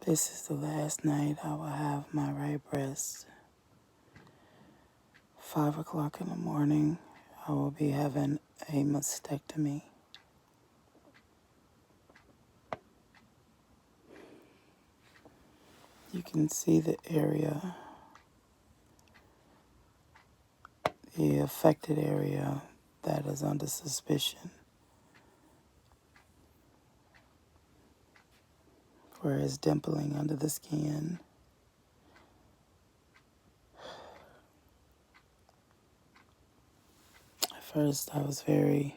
This is the last night I will have my right breast. 5 o'clock in the morning, I will be having a mastectomy. You can see the area, the affected area that is under suspicion, where it's dimpling under the skin. At first, I was very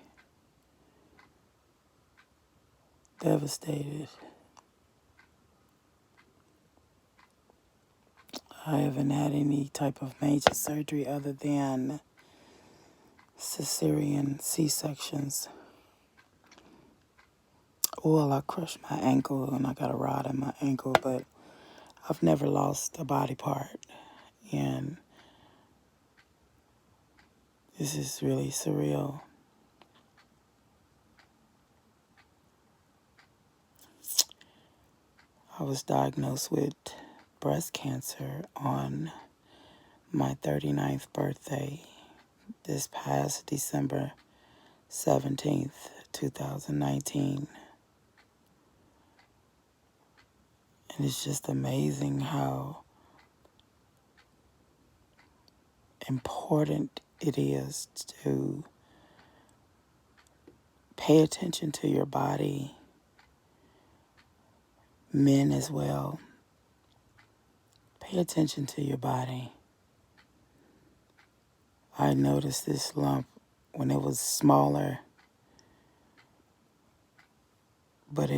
devastated. I haven't had any type of major surgery other than cesarean C-sections. Well, I crushed my ankle and I got a rod in my ankle, but I've never lost a body part. And this is really surreal. I was diagnosed with breast cancer on my 39th birthday this past December 17th, 2019. And it's just amazing how important it is to pay attention to your body, men as well. Pay attention to your body. I noticed this lump when it was smaller, but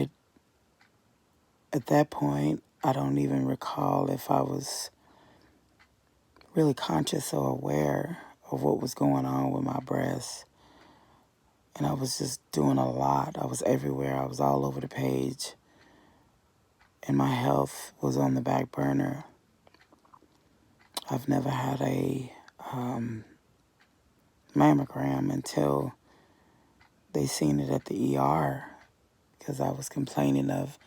at that point, I don't even recall if I was really conscious or aware of what was going on with my breast. And I was just doing a lot. I was everywhere. I was all over the page. And my health was on the back burner. I've never had a mammogram until they seen it at the ER because I was complaining of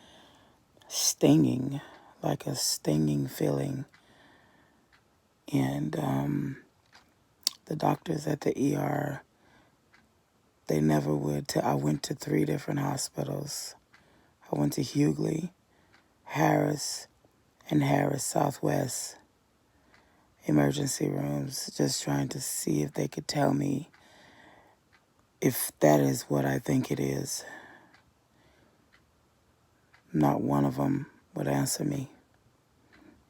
stinging, like a stinging feeling. And the doctors at the ER, they never would. I went to 3 different hospitals. I went to Hughley, Harris, and Harris Southwest emergency rooms, just trying to see if they could tell me if that is what I think it is. Not one of them would answer me.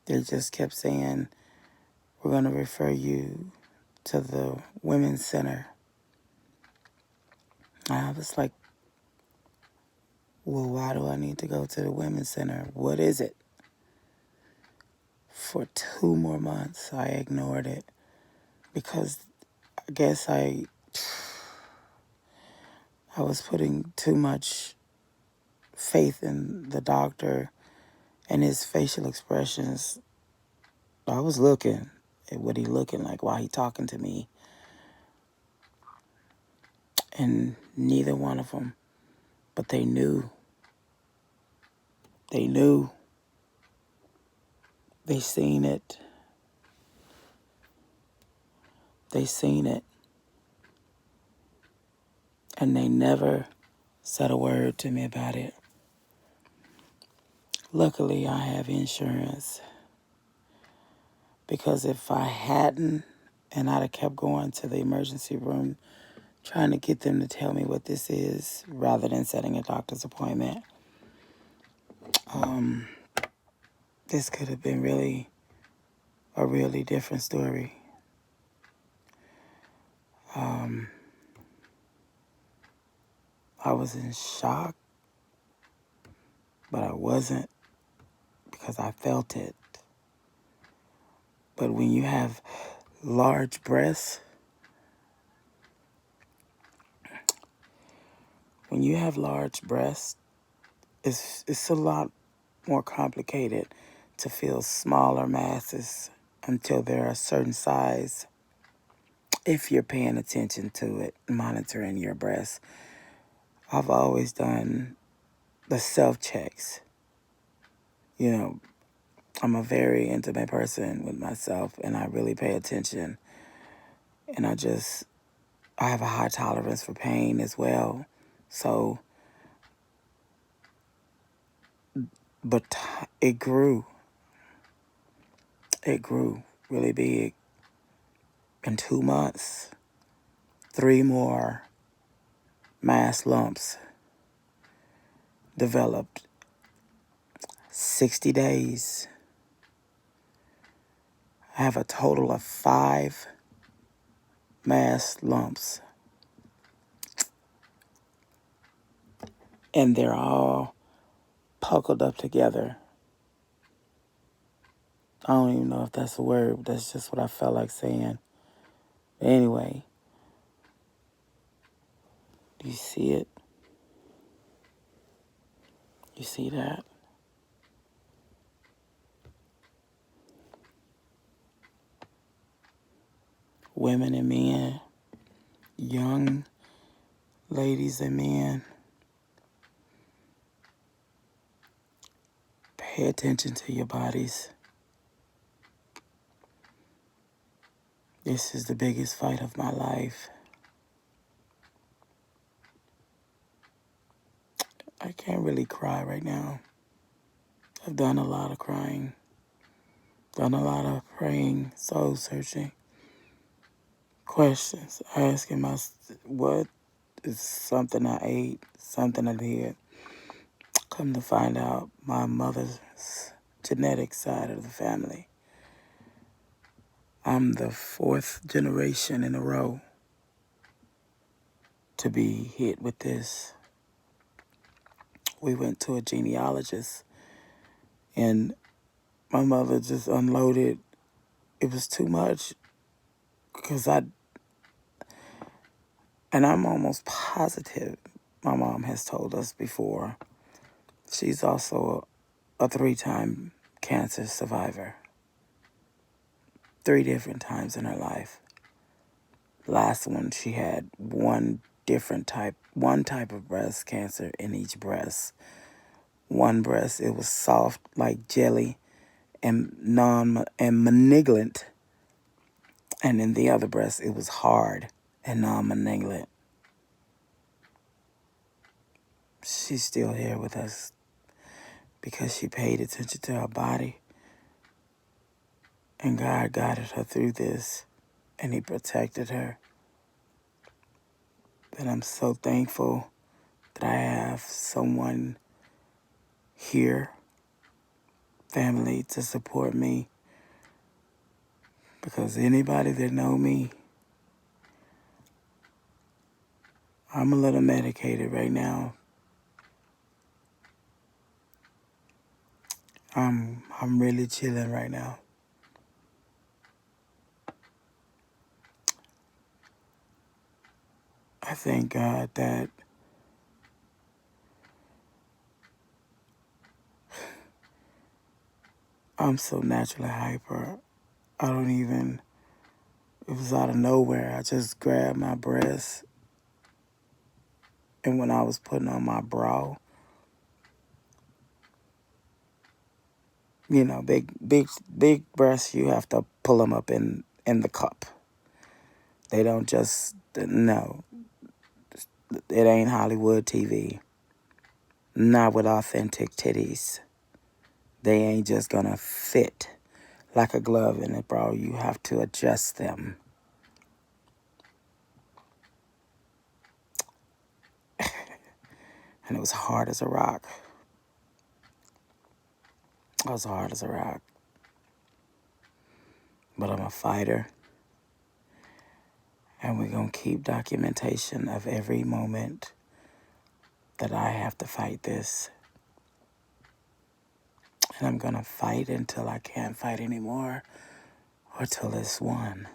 They just kept saying, we're going to refer you to the Women's Center. I was like, well, why do I need to go to the Women's Center? What is it? For 2 more months, I ignored it because I guess I was putting too much faith in the doctor and his facial expressions. I was looking at what he looking like while he talking to me, and neither one of them, but they knew. They knew. They seen it. They seen it. And they never said a word to me about it. Luckily, I have insurance. Because if I hadn't, and I'd have kept going to the emergency room trying to get them to tell me what this is rather than setting a doctor's appointment, this could have been a really different story. I was in shock, but I wasn't because I felt it. But when you have large breasts, it's a lot more complicated to feel smaller masses until they're a certain size if you're paying attention to it, monitoring your breasts. I've always done the self-checks. You know, I'm a very intimate person with myself, and I really pay attention. And I have a high tolerance for pain as well. So, but it grew. It grew really big. In 2 months, 3 more mass lumps developed. 60 days. I have a total of 5 mass lumps, and they're all puckled up together. I don't even know if that's a word, but that's just what I felt like saying. Anyway, do you see it? You see that? Women and men, young ladies and men, pay attention to your bodies. This is the biggest fight of my life. I can't really cry right now. I've done a lot of crying, done a lot of praying, soul searching, questions, asking myself what is something I ate, something I did. Come to find out, my mother's genetic side of the family. I'm the 4th generation in a row to be hit with this. We went to a genealogist, and my mother just unloaded. It was too much, because I'm almost positive, my mom has told us before, she's also a 3-time cancer survivor. 3 different times in her life. Last one, she had one type of breast cancer in each breast. One breast, it was soft like jelly and malignant, and in the other breast, it was hard and non-malignant. She's still here with us because she paid attention to her body, and God guided her through this, and He protected her. And I'm so thankful that I have someone here, family, to support me, because anybody that know me, I'm a little medicated right now. I'm really chilling right now. I thank God that I'm so naturally hyper. It was out of nowhere. I just grabbed my breast, and when I was putting on my bra, big breasts, you have to pull them up in the cup. They don't just, no, it ain't Hollywood TV. Not with authentic titties. They ain't just gonna fit like a glove in it, bro. You have to adjust them. And it was hard as a rock. I was hard as a rock. But I'm a fighter. And we're going to keep documentation of every moment that I have to fight this. And I'm going to fight until I can't fight anymore, or till it's won.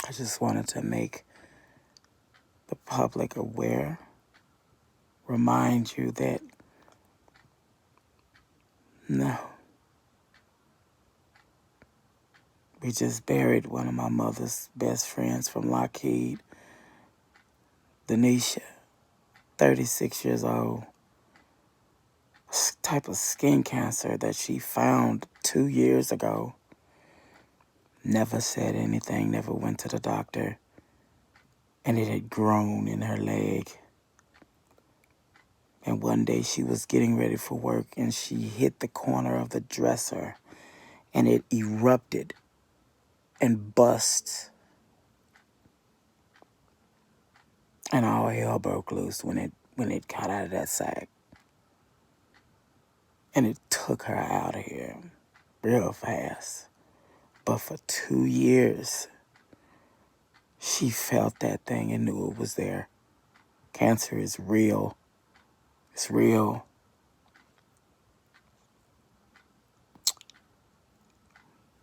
I just wanted to make the public aware, remind you that no, we just buried one of my mother's best friends from Lockheed, Denisha. 36 years old. Type of skin cancer that she found 2 years ago. Never said anything, never went to the doctor. And it had grown in her leg. And one day she was getting ready for work and she hit the corner of the dresser and it erupted and bust. And all hell broke loose when it got out of that sack. And it took her out of here real fast. But for 2 years, she felt that thing and knew it was there. Cancer is real. It's real.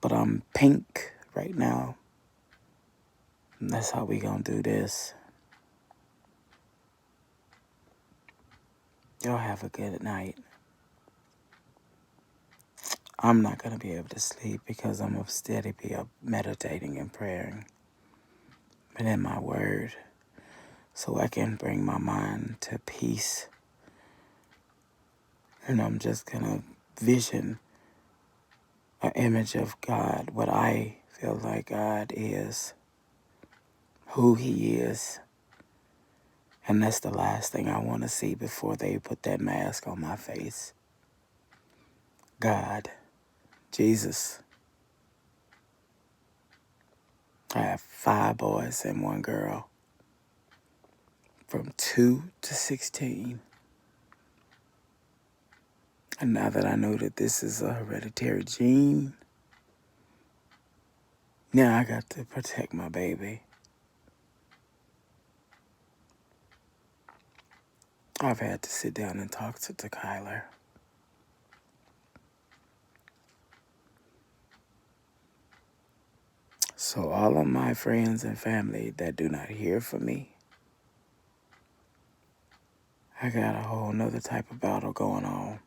But I'm pink right now. And that's how we gonna do this. Y'all have a good night. I'm not gonna be able to sleep because I'm up steady be up meditating and praying. But in my word, so I can bring my mind to peace. And I'm just gonna vision an image of God, what I feel like God is, who He is. And that's the last thing I want to see before they put that mask on my face. God, Jesus. I have 5 boys and 1 girl, from 2 to 16. And now that I know that this is a hereditary gene, now I got to protect my baby. I've had to sit down and talk to Kyler. So all of my friends and family that do not hear from me, I got a whole nother type of battle going on.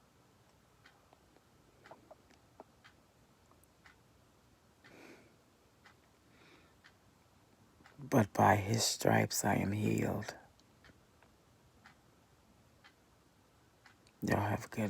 But by His stripes I am healed. Y'all have a good